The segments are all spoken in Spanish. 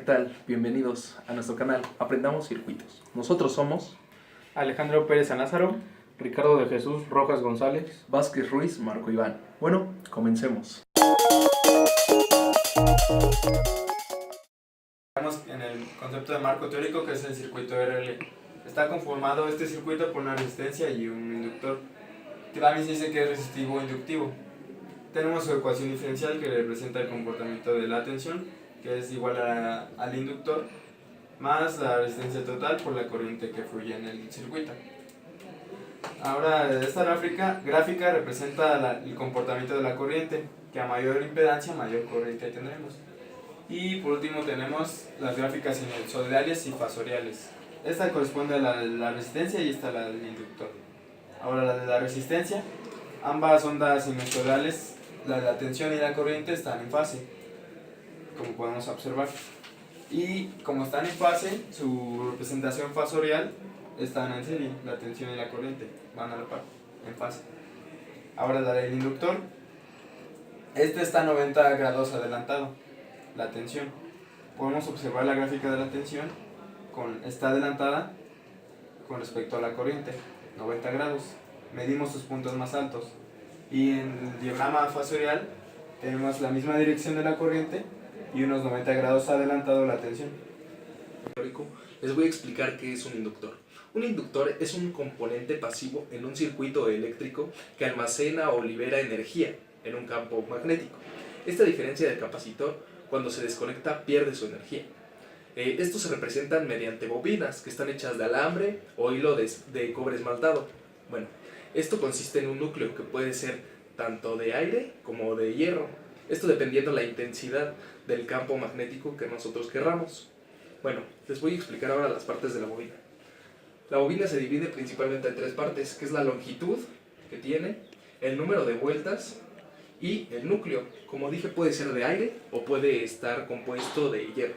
tal? Bienvenidos a nuestro canal Aprendamos Circuitos. Nosotros somos Alejandro Pérez Sanázaro, Ricardo de Jesús Rojas González, Vázquez Ruiz, Marco Iván. Bueno, comencemos. Estamos en el concepto de marco teórico, que es el circuito RL. Está conformado este circuito por una resistencia y un inductor. También se dice que es resistivo o inductivo. Tenemos su ecuación diferencial que representa el comportamiento de la tensión, que es igual al inductor, más la resistencia total por la corriente que fluye en el circuito. Ahora, esta gráfica representa el comportamiento de la corriente, que a mayor impedancia, mayor corriente tendremos. Y por último tenemos las gráficas sinusoidales y fasoriales. Esta corresponde a la resistencia y esta a la del inductor. Ahora, la de la resistencia, ambas ondas sinusoidales, la de la tensión y la corriente, están en fase, como podemos observar. Y como están en fase, su representación fasorial están en serie, la tensión y la corriente van a la par, en fase. Ahora, la del inductor, este está a 90 grados adelantado, la tensión. Podemos observar la gráfica de la tensión, está adelantada con respecto a la corriente, 90 grados. Medimos sus puntos más altos. Y en el diagrama fasorial tenemos la misma dirección de la corriente y unos 90 grados adelantado la tensión. Les voy a explicar qué es un inductor. Un inductor es un componente pasivo en un circuito eléctrico que almacena o libera energía en un campo magnético. Esta diferencia del capacitor, cuando se desconecta, pierde su energía. Estos se representan mediante bobinas que están hechas de alambre o hilo de cobre esmaltado. Bueno, esto consiste en un núcleo que puede ser tanto de aire como de hierro. Esto dependiendo la intensidad del campo magnético que nosotros querramos. Bueno, les voy a explicar ahora las partes de la bobina. La bobina se divide principalmente en tres partes, que es la longitud que tiene, el número de vueltas y el núcleo. Como dije, puede ser de aire o puede estar compuesto de hierro.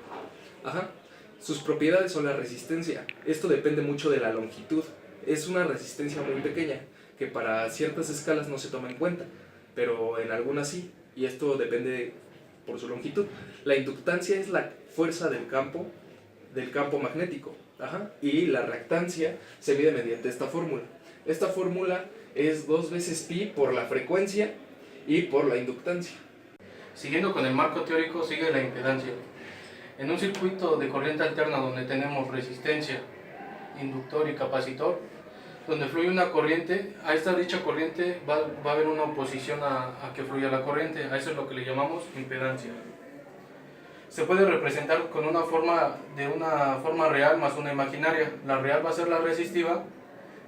Sus propiedades son la resistencia. Esto depende mucho de la longitud. Es una resistencia muy pequeña, que para ciertas escalas no se toma en cuenta, pero en algunas sí, y esto depende por su longitud. La inductancia es la fuerza del campo magnético, y la reactancia se mide mediante esta fórmula. Esta fórmula es 2 veces pi por la frecuencia y por la inductancia. Siguiendo con el marco teórico, sigue la impedancia. En un circuito de corriente alterna donde tenemos resistencia, inductor y capacitor, donde fluye una corriente, a esta dicha corriente va a haber una oposición a que fluya la corriente. A eso es lo que le llamamos impedancia. Se puede representar con una forma real más una imaginaria. La real va a ser la resistiva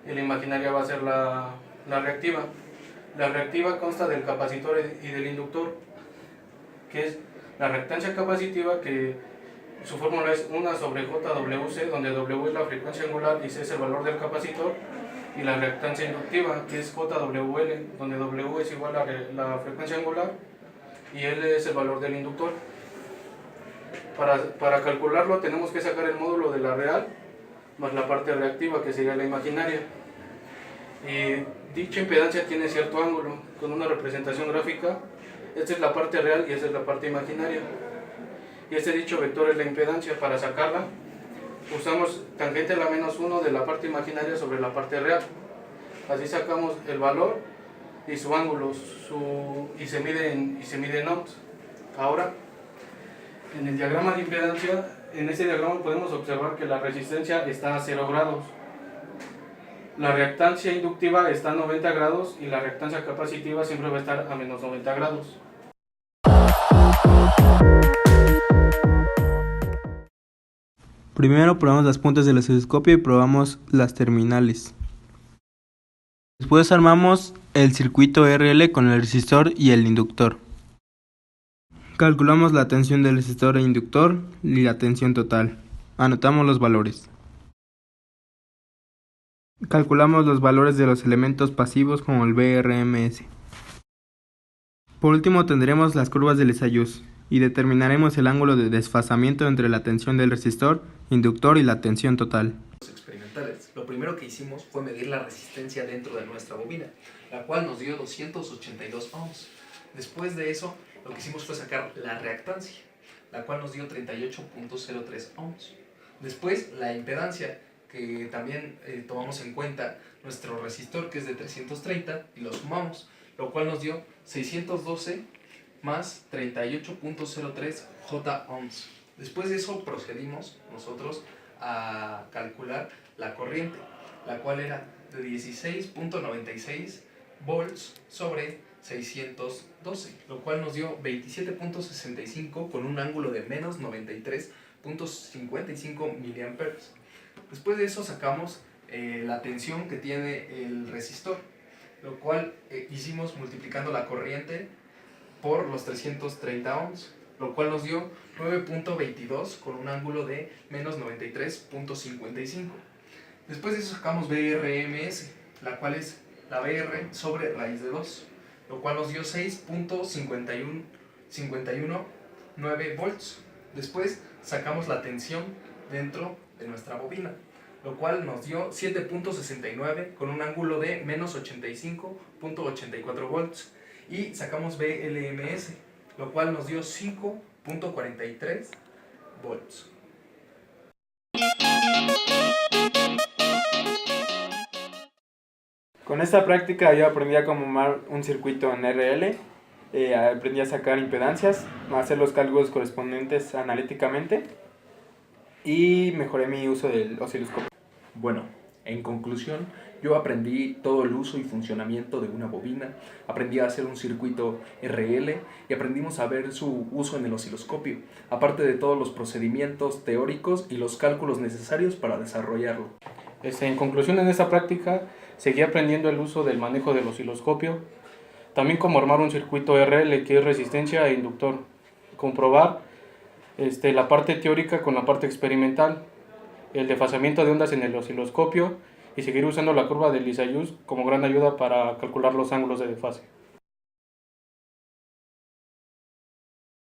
y la imaginaria va a ser la reactiva. La reactiva consta del capacitor y del inductor, que es la reactancia capacitiva, que su fórmula es 1 sobre JWC, donde W es la frecuencia angular y C es el valor del capacitor, y la reactancia inductiva, que es JWL, donde W es igual a la frecuencia angular y L es el valor del inductor. Para calcularlo tenemos que sacar el módulo de la real más la parte reactiva, que sería la imaginaria. Y dicha impedancia tiene cierto ángulo con una representación gráfica. Esta es la parte real y esta es la parte imaginaria. Y este dicho vector es la impedancia. Para sacarla usamos tangente a la menos 1 de la parte imaginaria sobre la parte real. Así sacamos el valor y su ángulo y se mide en ohms. Ahora, en el diagrama de impedancia, en este diagrama podemos observar que la resistencia está a 0 grados. La reactancia inductiva está a 90 grados y la reactancia capacitiva siempre va a estar a menos 90 grados. Primero probamos las puntas del osciloscopio y probamos las terminales. Después armamos el circuito RL con el resistor y el inductor. Calculamos la tensión del resistor e inductor y la tensión total. Anotamos los valores. Calculamos los valores de los elementos pasivos como el VRMS. Por último tendremos las curvas de Lissajous y determinaremos el ángulo de desfasamiento entre la tensión del resistor, inductor y la tensión total. Experimentales. Lo primero que hicimos fue medir la resistencia dentro de nuestra bobina, la cual nos dio 282 ohms. Después de eso, lo que hicimos fue sacar la reactancia. la cual nos dio 38.03 ohms. Después la impedancia, que también tomamos en cuenta nuestro resistor, que es de 330, y lo sumamos, lo cual nos dio 612 más 38.03 J ohms. Después de eso procedimos nosotros a calcular la corriente, la cual era de 16.96 volts sobre 612, lo cual nos dio 27.65 con un ángulo de menos 93.55 miliamperes. Después de eso sacamos la tensión que tiene el resistor, lo cual hicimos multiplicando la corriente por los 330 ohms, lo cual nos dio 9.22 con un ángulo de menos 93.55. Después de eso sacamos BRMS, la cual es la BR sobre raíz de 2, lo cual nos dio 6.519 volts. Después sacamos la tensión dentro de nuestra bobina, lo cual nos dio 7.69 con un ángulo de menos 85.84 volts. Y sacamos BLMS, lo cual nos dio 5.43 volts. Con esta práctica yo aprendí a conformar un circuito en RL, aprendí a sacar impedancias, a hacer los cálculos correspondientes analíticamente y mejoré mi uso del osciloscopio. Bueno, en conclusión, yo aprendí todo el uso y funcionamiento de una bobina, aprendí a hacer un circuito RL y aprendimos a ver su uso en el osciloscopio, aparte de todos los procedimientos teóricos y los cálculos necesarios para desarrollarlo. En conclusión, en esta práctica seguí aprendiendo el uso del manejo del osciloscopio, también cómo armar un circuito RL, que es resistencia e inductor, comprobar la parte teórica con la parte experimental, el desfasamiento de ondas en el osciloscopio y seguir usando la curva de Lissajous como gran ayuda para calcular los ángulos de desfase.